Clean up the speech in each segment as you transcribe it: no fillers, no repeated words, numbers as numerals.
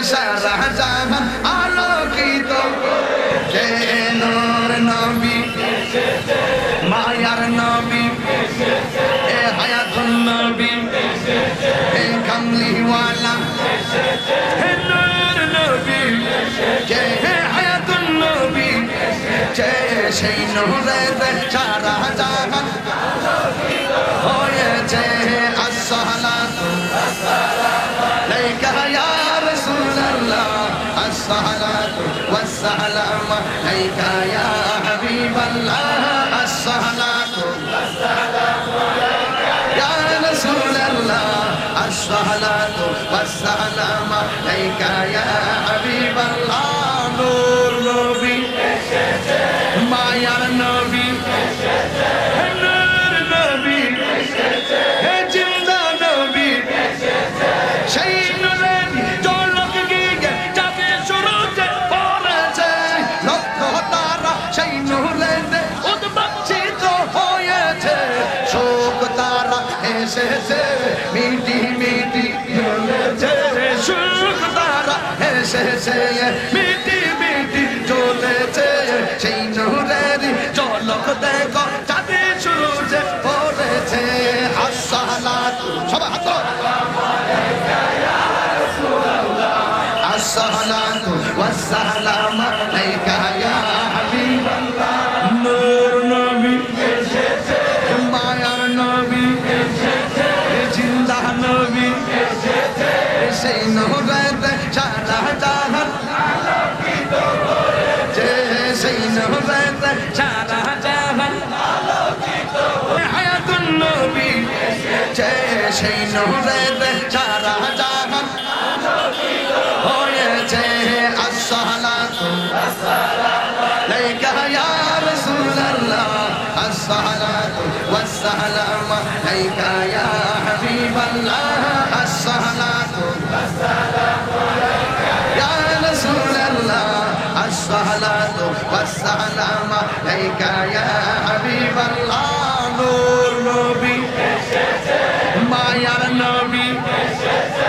সারা জাহান আলোকিত যে নূর নবী মায়ার নবী এ হায়াতুন নবী এ কামলিওয়ালা হে নূর নবী যে হায়াতুন নবী যে সেই নূরের সারা জাহান হয়েছে আসসালাতু আলাইকা ইয়া রাসূলুল্লাহ আসসালাতু ওয়াসসালামু আলাইকা ইয়া হাবিবাল্লাহ আসসালাতু ওয়াসসালামু আলাইকা ইয়া রাসূলুল্লাহ আসসালাতু ওয়াসসালামু আলাইকা ইয়া হাবিবাল্লাহ নূর নবী এসেছে মায়ার নবী এসেছে নূর নবী এসেছে হে জিন্দা নবী এসেছে সেই নূরের ঝলক গিয়ে যাবে শুরুতে পড়েছে লক্ষ তারা সেই নূরের উদ্ভাসিত হয়েছে শোক তারা এসেছে মিটি মিটি জ্বলেছে শোক তারা এসেছে মিটি মিটি জ্বলেছে সেই নূরের ঝলক দেখো যাবে শুরুতে পড়েছে আসসালাতু সবাই হাত আসসালাতু ওয়াসসালামু আলাইকা ইয়া হাবিবাল্লাহ নূর নবী এসেছে মায়ার নবী এসেছে জিন্দা নবী এসেছে সেই নূরের সারা জাহান আলোকিত হয়েছে সেই নূরের সারা জাহান আলোকিত হায়াতুন নবী এসেছে সেই নূরের সারা জাহান আলোকিত হয়েছে আসসালাতু ওয়াসসালামু আলাইকা ইয়া রাসূলুল্লাহ আসসালাতু ওয়াসসালামু আলাইকা ইয়া হাবিবাল্লাহ আসসালাতু ওয়াসসালামু আলাইকা ইয়া রাসূলুল্লাহ আসসালাতু ওয়াসসালামু আলাইকা ইয়া হাবিবাল্লাহ নূর নবী এসেছে মায়ার নবী এসেছে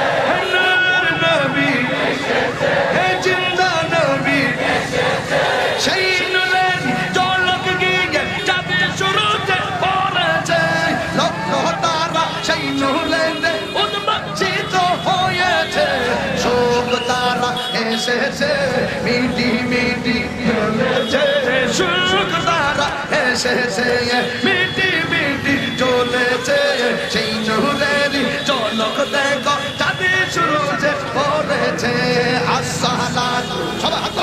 নূর নবী এসেছে হে জিন্দা নবী এসেছে সেই নূরের ঝলক গিয়ে যাবে শুরুতে পড়েছে লক্ষ তারা সেই নূরের উদ্ভাসিত হয়েছে শোক তারা এসেছে মিটি মিটি জ্বলেছে শোক তারা এসেছে মিটি মিটি জ্বলেছে সেই নূরের ঝলক দেখো যাবে শুরুতে পড়েছে আসসালাতু সবাই হাত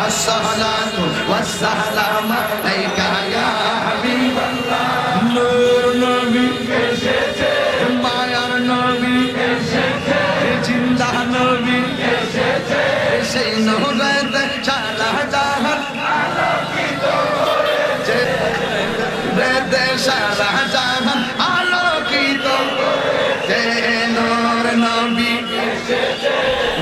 আসসালাতু ওয়াসসালামু আলাইকা ইয়া হাবিবাল্লাহ নূর নবী এসেছে মায়ার নবী এসেছে জিন্দা নবী এসেছে সেই নূরের সারা জাহান আলোকিত হয়েছে সারা জাহান আলোকিত হয়েছে নূর নবী এসেছে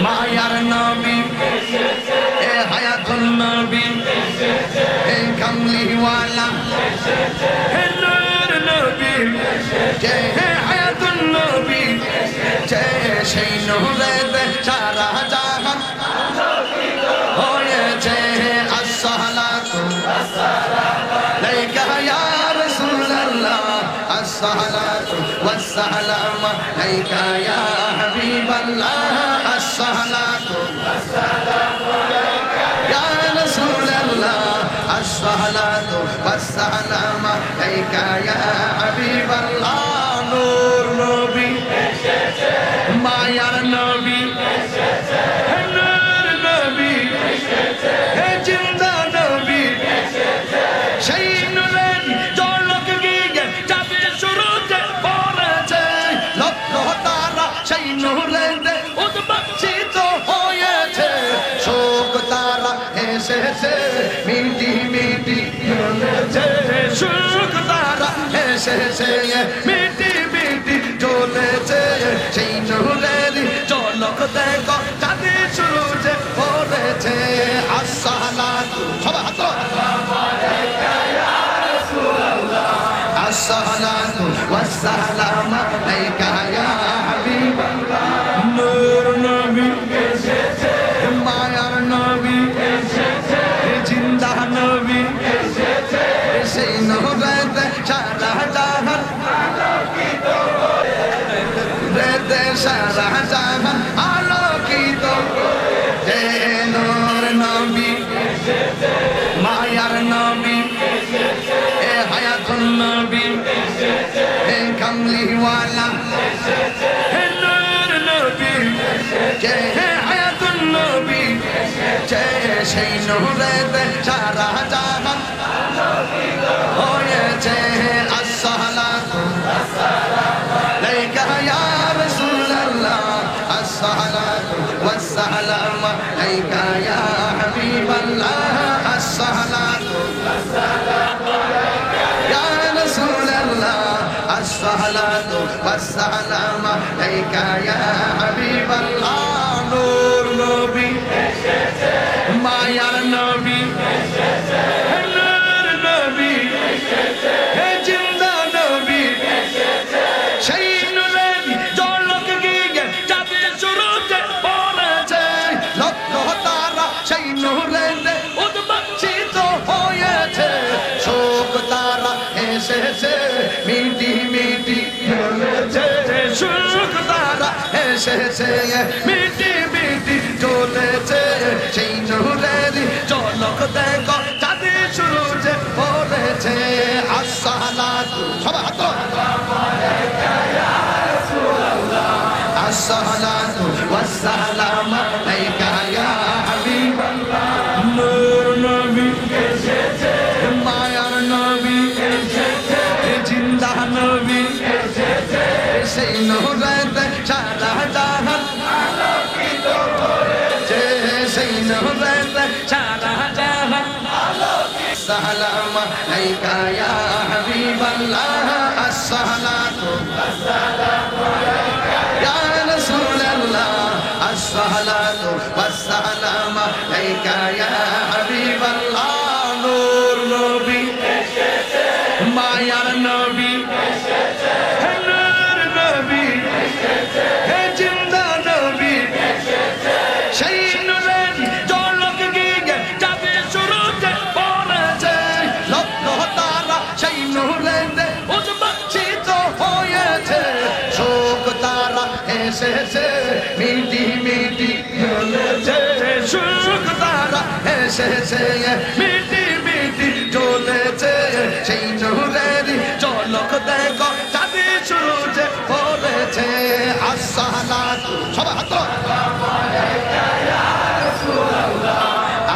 মায়ার নবী এসেছে এ হায়াতুন নবী এসেছে এ কামলিওয়ালা এসেছে হে নূর নবী এসেছে হে হায়াতুন নবী এসেছে সেই নূরের সারা জাহান আলোকিত হয়েছে আসসালাতু ওয়াসসালামু আলাইকা ইয়া রাসূলুল্লাহ আসসালাতু ওয়াসসালামু আলাইকা ইয়া হাবিবাল্লাহ আসসালাতু ওয়াসসালামু আলাইকা ইয়া রাসূলুল্লাহ আসসালাতু ওয়াসসালামু আলাইকা ইয়া হাবিবাল্লাহ নূর নবী এসেছে মায়ার নবী এসেছে নূর নবী এসেছে হে জিন্দা নবী এসেছে সেই নূরের ঝলক গিয়ে যাবে শুরুতে পড়েছে লক্ষ তারা সেই নূরের উদ্ভাসিত হয়েছে শোক তারা এসেছে মিটি মিটি জ্বলেছে শোক তারা এসেছে মিটি মিটি জ্বলেছে সেই নূরের ঝলক দেখো যাবে শুরুতে পড়েছে আসসালাতু সবাই হাত আসসালাতু ওয়াসসালামু আলাইকা ইয়া হাবিব সারা জাহান আলোকিত যে নূর নবী মায়ার নবী এ হায়াতুন নবী এ কামলিওয়ালা এ নূর নবী যে হায়াতুন নবী যে সেই নূরেতে সারা জাহান হয়েছে আসসালাতু আলাইকা ইয়া রাসূলুল্লাহ আসসালাতু ওয়াসসালামু আলাইকা ইয়া হাবিবাল্লাহ আসসালাতু ইয়া রাসূলুল্লাহ আসসালাতু ওয়াসসালামু আলাইকা ইয়া হাবিবাল্লাহ নূর নবী মায়ার নবী নূর নবী হে জিন্দা নবী সেই নূরের ঝলক গিয়ে চাঁদে শুরুতে পড়েছে লক্ষ তারা সেই নূরের উদ্ভাসিত হয়েছে শোক তারা এসেছে মিটি মিটি জ্বলেছে শোক তারা এসেছে মিটি মিটি জ্বলেছে সেই নূরের ঝলক দেখো চাঁদে শুরুতে পড়েছে আসসালাতু সবাই হাত আসসালাতু ওয়াসসালামু আলাইকা ইয়া হাবিবাল্লাহ নূর নবী এসেছে মায়ার নবী এসেছে জিন্দা নবী এসেছে সেই নূরেতে সারা জাহান আলোকিত হয়েছে সেই নূরেতে সারা জাহান আলোকিত সালামু আলাইকা ইয়া হাবিবাল্লাহ আসসালাতু ওয়াসসালামু আলাইকা ইয়া রাসূলুল্লাহ আসসালাতু ওয়াসসালামু আলাইকা ইয়া হাবিবাল্লাহ নূর নবী এসেছে মায়ার নবী এসেছে নূর নবী এসেছে হে জিন্দা নবী এসেছে সেই নূরের ঝলক গিয়ে চাঁদে শুরুতে পড়েছে লক্ষ তারা সেই নূরের উদ্ভাসিত হয়েছে শোক তারা এসেছে মিটি মিটি জ্বলেছে শোক তারা এসেছে মিটি মিটি জ্বলেছে সেই নূরের ঝলক দেখো চাঁদে শুরুতে পড়েছে আসসালাতু সবাই হাত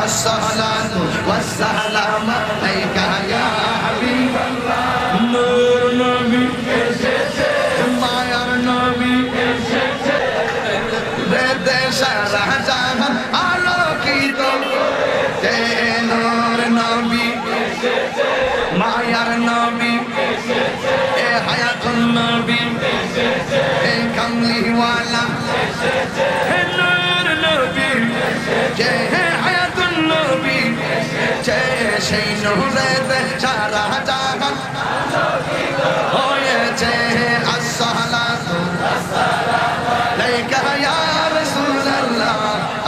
আসসালাতু ওয়াসসালামু আলাইকা ইয়া হাবিবাল্লাহ নূর নবী এসেছে মায়ার নবী এসেছে রে সারা জাহান আলোকিত যে নূর নবী এসেছে মায়ার নবী এসেছে এ হায়াতুন নবী এসেছে এ কামলিওয়ালা এসেছে হে নূর নবী যে হায়াতুন নবী এসেছে সেই নূরেতে সারা জাহান আলোকিত হয়েছে আসসালাতু আলাইকা ইয়া রাসূলুল্লাহ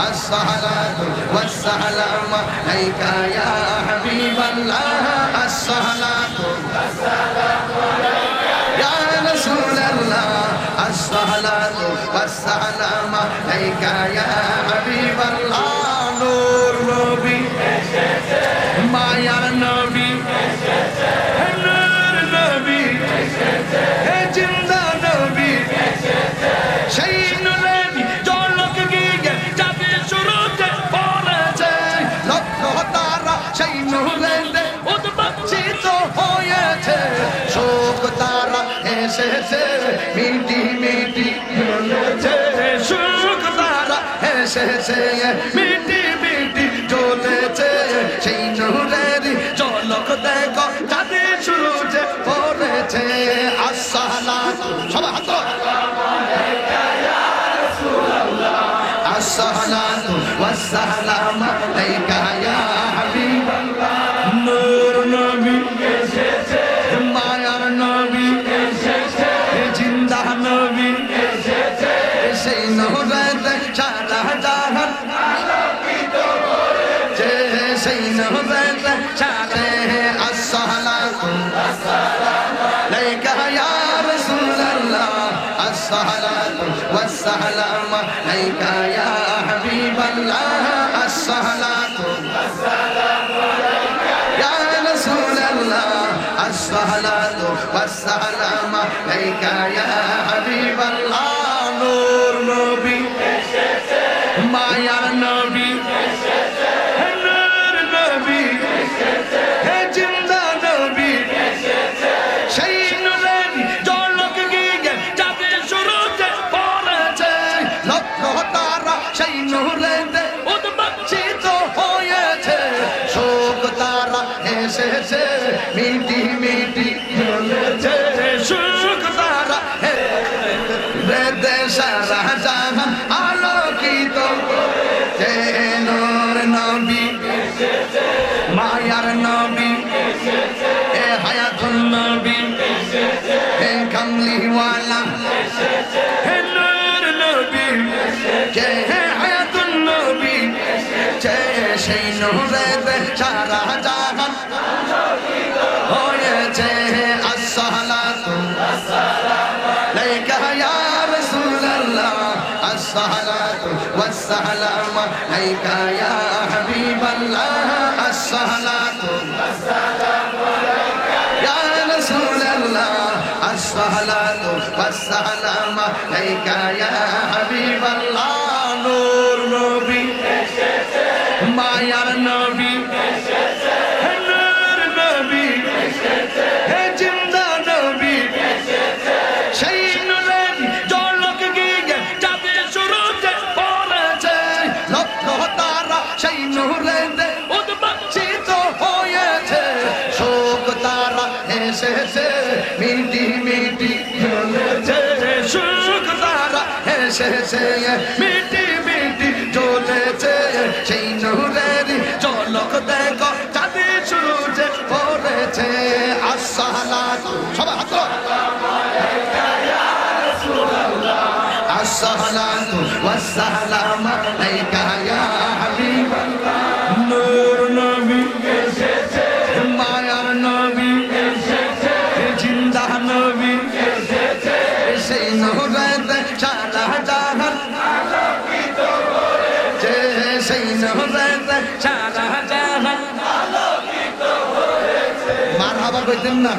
আসসালাতু ওয়াসসালামু আলাইকা ইয়া হাবিবাল্লাহ আসসালাতু ইয়া রাসূলুল্লাহ আসসালাতু ওয়াসসালামু আলাইকা ইয়া হাবিবাল্লাহ নূর নবী এসেছে মায়ার নবী এসেছে নূর নবী এসেছে হে জিন্দা নবী এসেছে সেই নূরের ঝলক গিয়ে চাঁদে শুরুতে পড়েছে লক্ষ তারা সেই নূরের উদ্ভাসিত হয়েছে শোক তারা এসেছে মিটি মিটি জ্বলেছে শোক তারা এসেছে মিটি মিটি জ্বলেছে সেই নূরের ঝলক দেখো চাঁদে শুরুতে পড়েছে আসসালাতু সবাই হাত আসসালাতু ওয়াসসালামু আলাইকা ইয়া হাবিবাল্লাহ নূর নবী এসেছে মায়ার নবী এসেছে জিন্দা নবী এসেছে সেই নূরেতে সারা জাহান আলোকিত হয়েছে সেই নূরেতে সারা আসসালাতু আলাইকা ইয়া রাসূলুল্লাহ আসসালাতু والسلام عليك يا حبيب الله الصلاة والسلام عليك يا رسول الله الصلاة والسلام عليك يا حبيب الله নূর নবী এসেছে মায়ার নবী এসেছে নূর নবী এসেছে হে জিন্দা নবী এসেছে সেই নূরের ঝলক গিয়ে চাঁদের শুরুতে পড়েছে লক্ষ তারা সেই নূরেতে উদ্ভাসিত হয়েছে শোক তারা এসেছে মিটি মিটি বলেছে শোক তারা সারা জাহান আলোকিত হে নূর নবী মায়ার নবী হে হায়াতুল নবী হে কামলিওয়ালা হে নূর নবী হে হায়াতুল নবী সেই নূরের সারা জাহান আলোকিত হয়েছে আসসালাতু ওয়াসসালামু আলাইকা ইয়া الصلاة والسلام عليك يا حبيب الله الصلاة والسلام عليك يا رسول الله الصلاة والسلام عليك يا حبيب الله نور نبي মায়ার নবী নূর নবী হে জিন্দা নবী সেই নূরের ঝলক গিয়ে চাঁদের শুরুতে পড়েছে লক্ষ তারা সেই নূরেতে উদ্ভাসিত হয়েছে শোক তারা এসেছে মিটি মিটি জ্বলেছে শোক তারা এসেছে মিটি মিটি জ্বলেছে সেই নূরের ঝলক দেখো চাঁদের শুরুতে পড়েছে আসসালাতু সবাই হাত الصلاة والسلام عليك يا حبيب الله نور نبي মায়ার নবী জিন্দা নবী সেই নূরেতে সারা জাহান আলোকিত হয়েছে সেই নূরেতে সারা জাহান আলোকিত হয়েছে মারহাবা কইতেন না।